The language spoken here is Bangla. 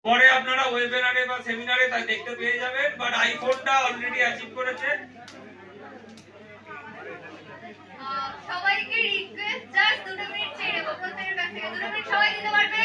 পরে আপনারা ওয়েবিনারে বা সেমিনারে তা দেখতে পেয়ে যাবেন। বাট আইফোনটা অলরেডি অ্যাচিভ করেছে। সবাইকে রিকোয়েস্ট জাস্ট 2 মিনিট ছেড়ে দেব, প্রত্যেকের কাছ থেকে 2 মিনিট সবাই দিতে পারবে।